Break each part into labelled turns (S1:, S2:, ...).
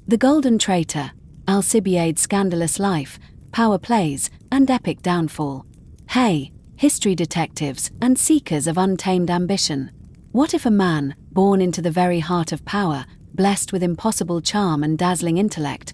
S1: The Golden Traitor, Alcibiades' scandalous life, power plays, and epic downfall. Hey, history detectives and seekers of untamed ambition. What if a man, born into the very heart of power, blessed with impossible charm and dazzling intellect,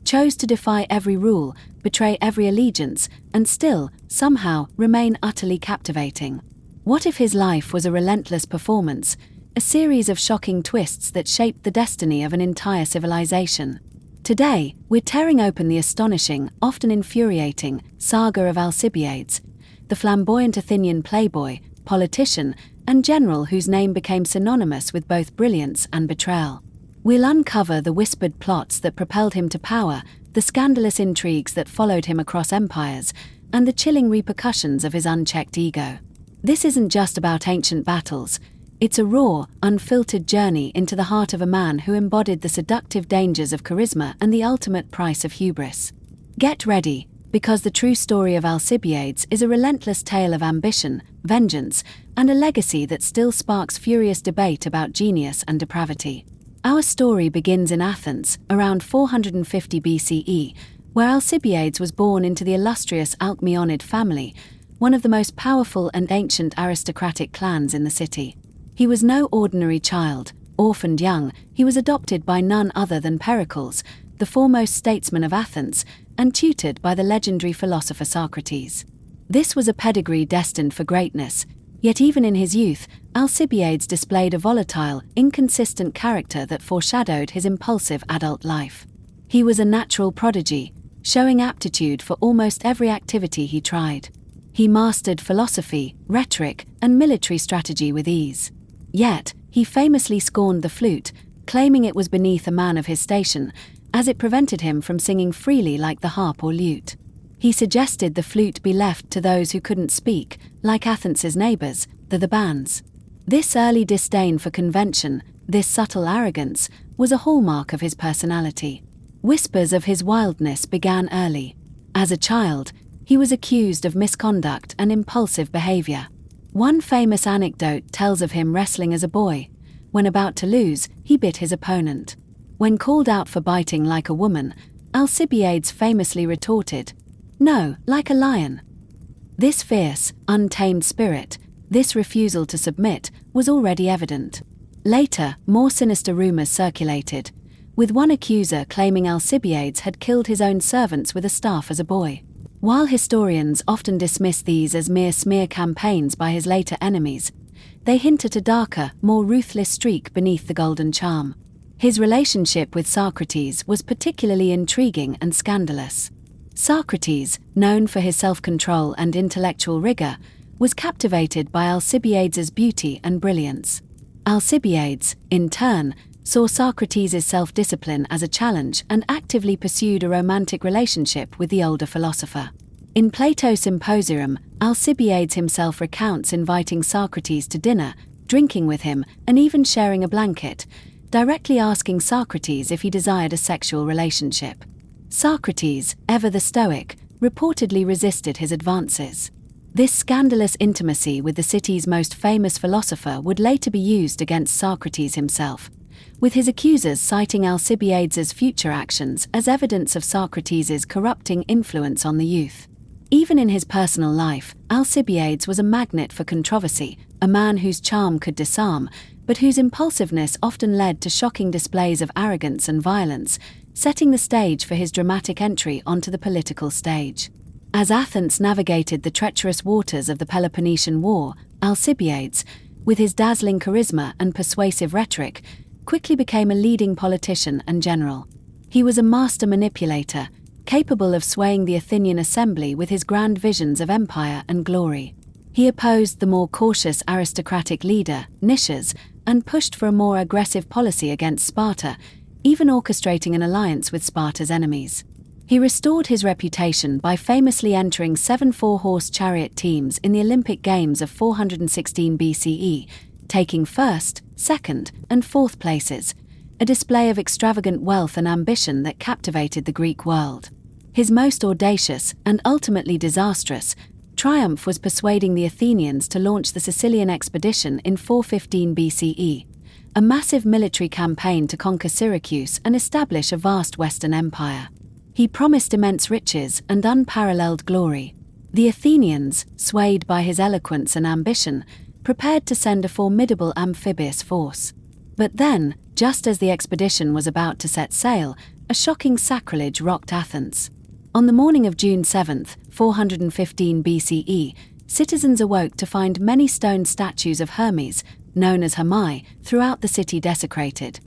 S1: chose to defy every rule, betray every allegiance, and still, somehow, remain utterly captivating? What if his life was a relentless performance, a series of shocking twists that shaped the destiny of an entire civilization? Today, we're tearing open the astonishing, often infuriating, saga of Alcibiades, the flamboyant Athenian playboy, politician, and general whose name became synonymous with both brilliance and betrayal. We'll uncover the whispered plots that propelled him to power, the scandalous intrigues that followed him across empires, and the chilling repercussions of his unchecked ego. This isn't just about ancient battles. It's a raw, unfiltered journey into the heart of a man who embodied the seductive dangers of charisma and the ultimate price of hubris. Get ready, because the true story of Alcibiades is a relentless tale of ambition, vengeance, and a legacy that still sparks furious debate about genius and depravity. Our story begins in Athens, around 450 BCE, where Alcibiades was born into the illustrious Alcmeonid family, one of the most powerful and ancient aristocratic clans in the city. He was no ordinary child. Orphaned young, he was adopted by none other than Pericles, the foremost statesman of Athens, and tutored by the legendary philosopher Socrates. This was a pedigree destined for greatness, yet even in his youth, Alcibiades displayed a volatile, inconsistent character that foreshadowed his impulsive adult life. He was a natural prodigy, showing aptitude for almost every activity he tried. He mastered philosophy, rhetoric, and military strategy with ease. Yet, he famously scorned the flute, claiming it was beneath a man of his station, as it prevented him from singing freely like the harp or lute. He suggested the flute be left to those who couldn't speak, like Athens' neighbors, the Thebans. This early disdain for convention, this subtle arrogance, was a hallmark of his personality. Whispers of his wildness began early. As a child, he was accused of misconduct and impulsive behavior. One famous anecdote tells of him wrestling as a boy. When about to lose, he bit his opponent. When called out for biting like a woman, Alcibiades famously retorted, "No, like a lion." This fierce, untamed spirit, this refusal to submit, was already evident. Later, more sinister rumors circulated, with one accuser claiming Alcibiades had killed his own servants with a staff as a boy. While historians often dismiss these as mere smear campaigns by his later enemies, they hint at a darker, more ruthless streak beneath the golden charm. His relationship with Socrates was particularly intriguing and scandalous. Socrates, known for his self-control and intellectual rigor, was captivated by Alcibiades' beauty and brilliance. Alcibiades, in turn, saw Socrates' self-discipline as a challenge and actively pursued a romantic relationship with the older philosopher. In Plato's Symposium, Alcibiades himself recounts inviting Socrates to dinner, drinking with him, and even sharing a blanket, directly asking Socrates if he desired a sexual relationship. Socrates, ever the Stoic, reportedly resisted his advances. This scandalous intimacy with the city's most famous philosopher would later be used against Socrates himself, with his accusers citing Alcibiades' future actions as evidence of Socrates' corrupting influence on the youth. Even in his personal life, Alcibiades was a magnet for controversy, a man whose charm could disarm, but whose impulsiveness often led to shocking displays of arrogance and violence, setting the stage for his dramatic entry onto the political stage. As Athens navigated the treacherous waters of the Peloponnesian War, Alcibiades, with his dazzling charisma and persuasive rhetoric, quickly became a leading politician and general. He was a master manipulator, capable of swaying the Athenian assembly with his grand visions of empire and glory. He opposed the more cautious aristocratic leader, Nicias, and pushed for a more aggressive policy against Sparta, even orchestrating an alliance with Sparta's enemies. He restored his reputation by famously entering 7 four-horse chariot teams in the Olympic Games of 416 BCE, taking first, second, and fourth places, a display of extravagant wealth and ambition that captivated the Greek world. His most audacious, and ultimately disastrous, triumph was persuading the Athenians to launch the Sicilian expedition in 415 BCE, a massive military campaign to conquer Syracuse and establish a vast Western empire. He promised immense riches and unparalleled glory. The Athenians, swayed by his eloquence and ambition, prepared to send a formidable amphibious force. But then, just as the expedition was about to set sail, a shocking sacrilege rocked Athens. On the morning of June 7, 415 BCE, citizens awoke to find many stone statues of Hermes, known as Hermai, throughout the city desecrated.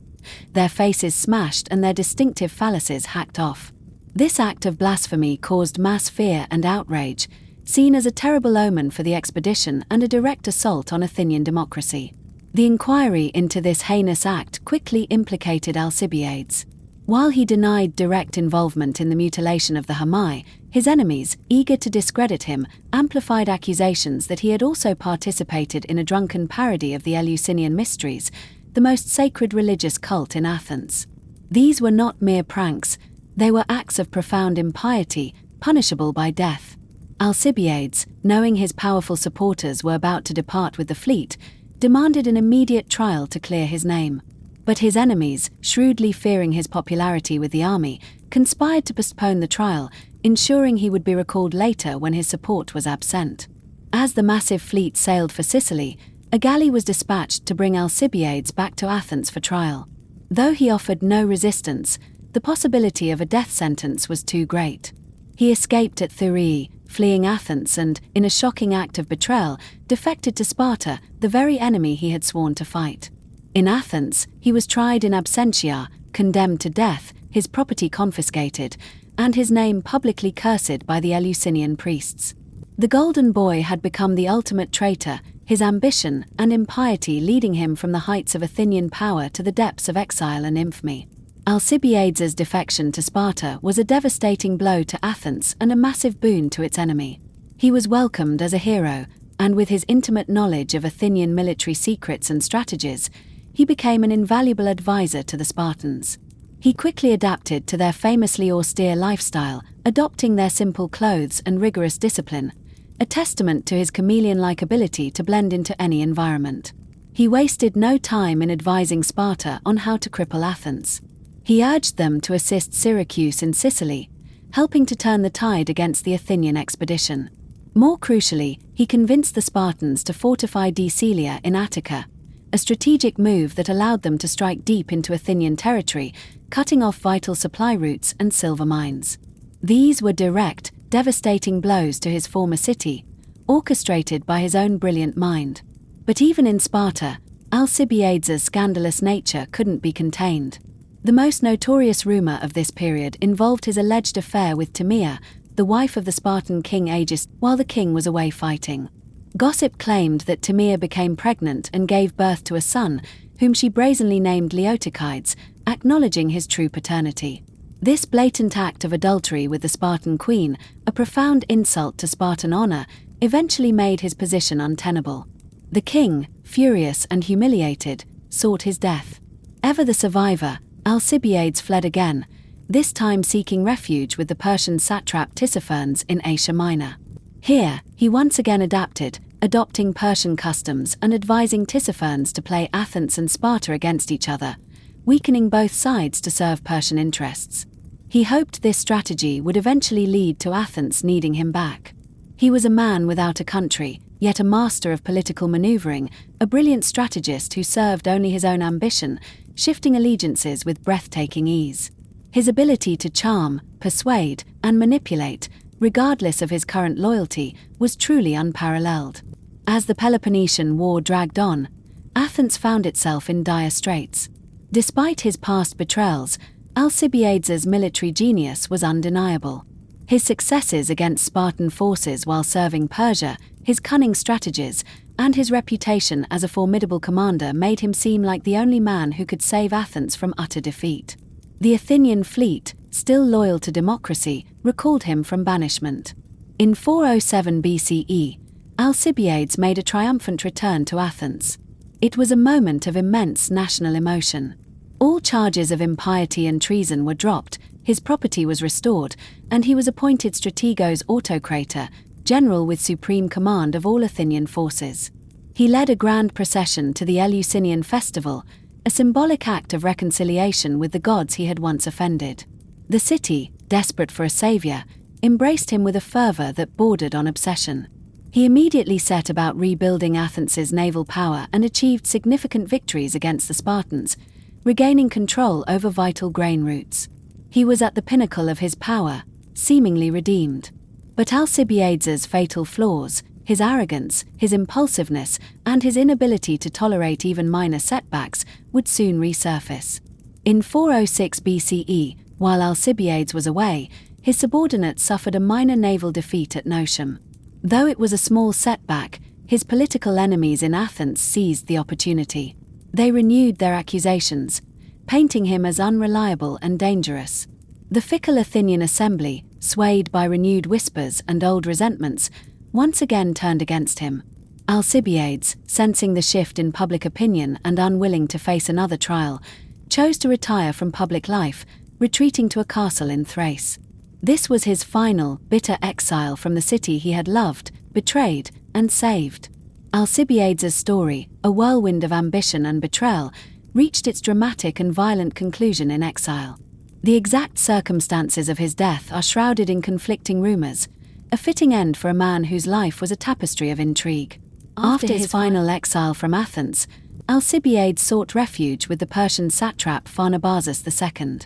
S1: Their faces smashed and their distinctive phalluses hacked off. This act of blasphemy caused mass fear and outrage, seen as a terrible omen for the expedition and a direct assault on Athenian democracy. The inquiry into this heinous act quickly implicated Alcibiades. While he denied direct involvement in the mutilation of the Hermai, his enemies, eager to discredit him, amplified accusations that he had also participated in a drunken parody of the Eleusinian Mysteries, the most sacred religious cult in Athens. These were not mere pranks, they were acts of profound impiety, punishable by death. Alcibiades, knowing his powerful supporters were about to depart with the fleet, demanded an immediate trial to clear his name. But his enemies, shrewdly fearing his popularity with the army, conspired to postpone the trial, ensuring he would be recalled later when his support was absent. As the massive fleet sailed for Sicily, a galley was dispatched to bring Alcibiades back to Athens for trial. Though he offered no resistance, the possibility of a death sentence was too great. He escaped at Thurii, fleeing Athens and, in a shocking act of betrayal, defected to Sparta, the very enemy he had sworn to fight. In Athens, he was tried in absentia, condemned to death, his property confiscated, and his name publicly cursed by the Eleusinian priests. The Golden Boy had become the ultimate traitor, his ambition and impiety leading him from the heights of Athenian power to the depths of exile and infamy. Alcibiades' defection to Sparta was a devastating blow to Athens and a massive boon to its enemy. He was welcomed as a hero, and with his intimate knowledge of Athenian military secrets and strategies, he became an invaluable advisor to the Spartans. He quickly adapted to their famously austere lifestyle, adopting their simple clothes and rigorous discipline, a testament to his chameleon-like ability to blend into any environment. He wasted no time in advising Sparta on how to cripple Athens. He urged them to assist Syracuse in Sicily, helping to turn the tide against the Athenian expedition. More crucially, he convinced the Spartans to fortify Decelia in Attica, a strategic move that allowed them to strike deep into Athenian territory, cutting off vital supply routes and silver mines. These were direct, devastating blows to his former city, orchestrated by his own brilliant mind. But even in Sparta, Alcibiades' scandalous nature couldn't be contained. The most notorious rumor of this period involved his alleged affair with Timea, the wife of the Spartan king Agis, while the king was away fighting. Gossip claimed that Timea became pregnant and gave birth to a son, whom she brazenly named Leotychides, acknowledging his true paternity. This blatant act of adultery with the Spartan Queen, a profound insult to Spartan honor, eventually made his position untenable. The king, furious and humiliated, sought his death. Ever the survivor, Alcibiades fled again, this time seeking refuge with the Persian satrap Tissaphernes in Asia Minor. Here, he once again adopting Persian customs and advising Tissaphernes to play Athens and Sparta against each other, weakening both sides to serve Persian interests. He hoped this strategy would eventually lead to Athens needing him back. He was a man without a country, yet a master of political maneuvering, a brilliant strategist who served only his own ambition, shifting allegiances with breathtaking ease. His ability to charm, persuade, and manipulate, regardless of his current loyalty, was truly unparalleled. As the Peloponnesian War dragged on, Athens found itself in dire straits. Despite his past betrayals, Alcibiades' military genius was undeniable. His successes against Spartan forces while serving Persia, his cunning strategies, and his reputation as a formidable commander made him seem like the only man who could save Athens from utter defeat. The Athenian fleet, still loyal to democracy, recalled him from banishment. In 407 BCE, Alcibiades made a triumphant return to Athens. It was a moment of immense national emotion. All charges of impiety and treason were dropped, his property was restored, and he was appointed strategos autocrator, general with supreme command of all Athenian forces. He led a grand procession to the Eleusinian festival, a symbolic act of reconciliation with the gods he had once offended. The city, desperate for a savior, embraced him with a fervor that bordered on obsession. He immediately set about rebuilding Athens' naval power and achieved significant victories against the Spartans, regaining control over vital grain routes. He was at the pinnacle of his power, seemingly redeemed. But Alcibiades' fatal flaws, his arrogance, his impulsiveness, and his inability to tolerate even minor setbacks would soon resurface. In 406 BCE, while Alcibiades was away, his subordinates suffered a minor naval defeat at Notium. Though it was a small setback, his political enemies in Athens seized the opportunity. They renewed their accusations, painting him as unreliable and dangerous. The fickle Athenian assembly, swayed by renewed whispers and old resentments, once again turned against him. Alcibiades, sensing the shift in public opinion and unwilling to face another trial, chose to retire from public life, retreating to a castle in Thrace. This was his final, bitter exile from the city he had loved, betrayed, and saved. Alcibiades' story, a whirlwind of ambition and betrayal, reached its dramatic and violent conclusion in exile. The exact circumstances of his death are shrouded in conflicting rumors, a fitting end for a man whose life was a tapestry of intrigue. After his final exile from Athens, Alcibiades sought refuge with the Persian satrap Pharnabazus II.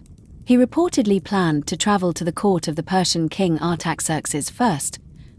S1: He reportedly planned to travel to the court of the Persian king Artaxerxes I,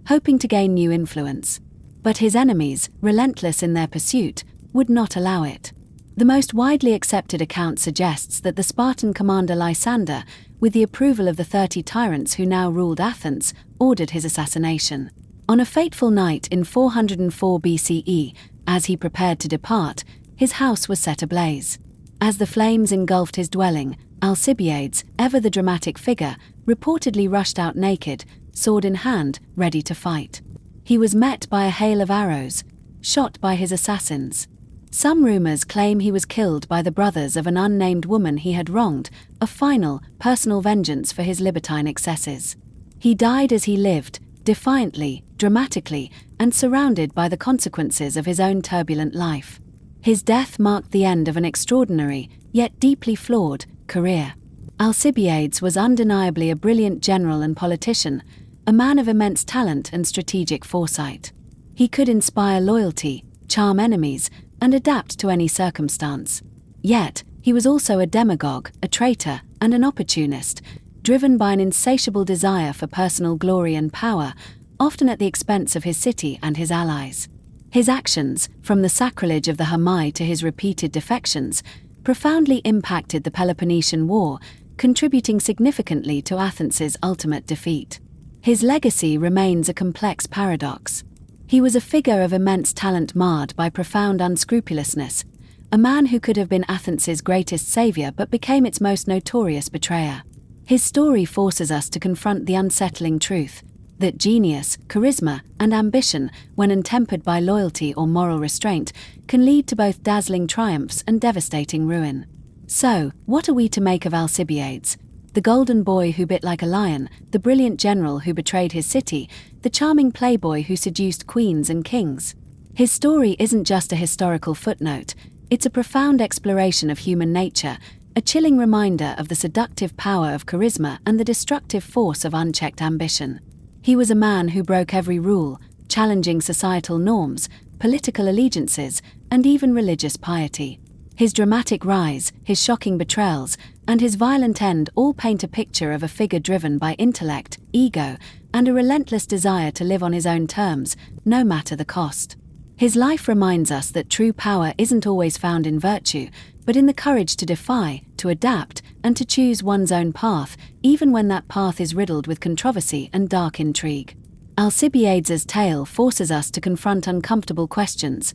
S1: hoping to gain new influence. But his enemies, relentless in their pursuit, would not allow it. The most widely accepted account suggests that the Spartan commander Lysander, with the approval of the 30 tyrants who now ruled Athens, ordered his assassination. On a fateful night in 404 BCE, as he prepared to depart, his house was set ablaze. As the flames engulfed his dwelling, Alcibiades, ever the dramatic figure, reportedly rushed out naked, sword in hand, ready to fight. He was met by a hail of arrows, shot by his assassins. Some rumors claim he was killed by the brothers of an unnamed woman he had wronged, a final, personal vengeance for his libertine excesses. He died as he lived, defiantly, dramatically, and surrounded by the consequences of his own turbulent life. His death marked the end of an extraordinary, yet deeply flawed, career. Alcibiades was undeniably a brilliant general and politician, a man of immense talent and strategic foresight. He could inspire loyalty, charm enemies, and adapt to any circumstance. Yet, he was also a demagogue, a traitor, and an opportunist, driven by an insatiable desire for personal glory and power, often at the expense of his city and his allies. His actions, from the sacrilege of the Hermae to his repeated defections, profoundly impacted the Peloponnesian War, contributing significantly to Athens' ultimate defeat. His legacy remains a complex paradox. He was a figure of immense talent marred by profound unscrupulousness, a man who could have been Athens' greatest savior but became its most notorious betrayer. His story forces us to confront the unsettling truth that genius, charisma, and ambition, when untempered by loyalty or moral restraint, can lead to both dazzling triumphs and devastating ruin. So, what are we to make of Alcibiades? The golden boy who bit like a lion, the brilliant general who betrayed his city, the charming playboy who seduced queens and kings. His story isn't just a historical footnote, it's a profound exploration of human nature, a chilling reminder of the seductive power of charisma and the destructive force of unchecked ambition. He was a man who broke every rule, challenging societal norms, political allegiances, and even religious piety. His dramatic rise, his shocking betrayals, and his violent end all paint a picture of a figure driven by intellect, ego, and a relentless desire to live on his own terms, no matter the cost. His life reminds us that true power isn't always found in virtue, but in the courage to defy, to adapt, and to choose one's own path, even when that path is riddled with controversy and dark intrigue. Alcibiades' tale forces us to confront uncomfortable questions.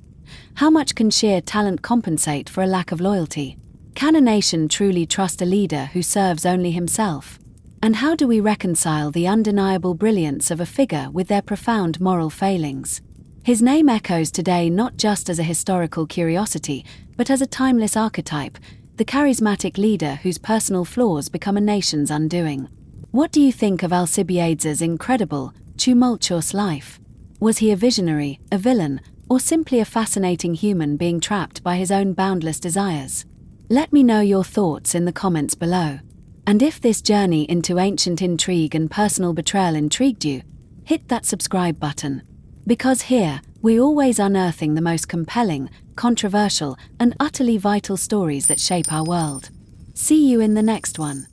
S1: How much can sheer talent compensate for a lack of loyalty? Can a nation truly trust a leader who serves only himself? And how do we reconcile the undeniable brilliance of a figure with their profound moral failings? His name echoes today not just as a historical curiosity, but as a timeless archetype, the charismatic leader whose personal flaws become a nation's undoing. What do you think of Alcibiades' incredible, tumultuous life? Was he a visionary, a villain, or simply a fascinating human being trapped by his own boundless desires? Let me know your thoughts in the comments below. And if this journey into ancient intrigue and personal betrayal intrigued you, hit that subscribe button. Because here, we're always unearthing the most compelling, controversial, and utterly vital stories that shape our world. See you in the next one.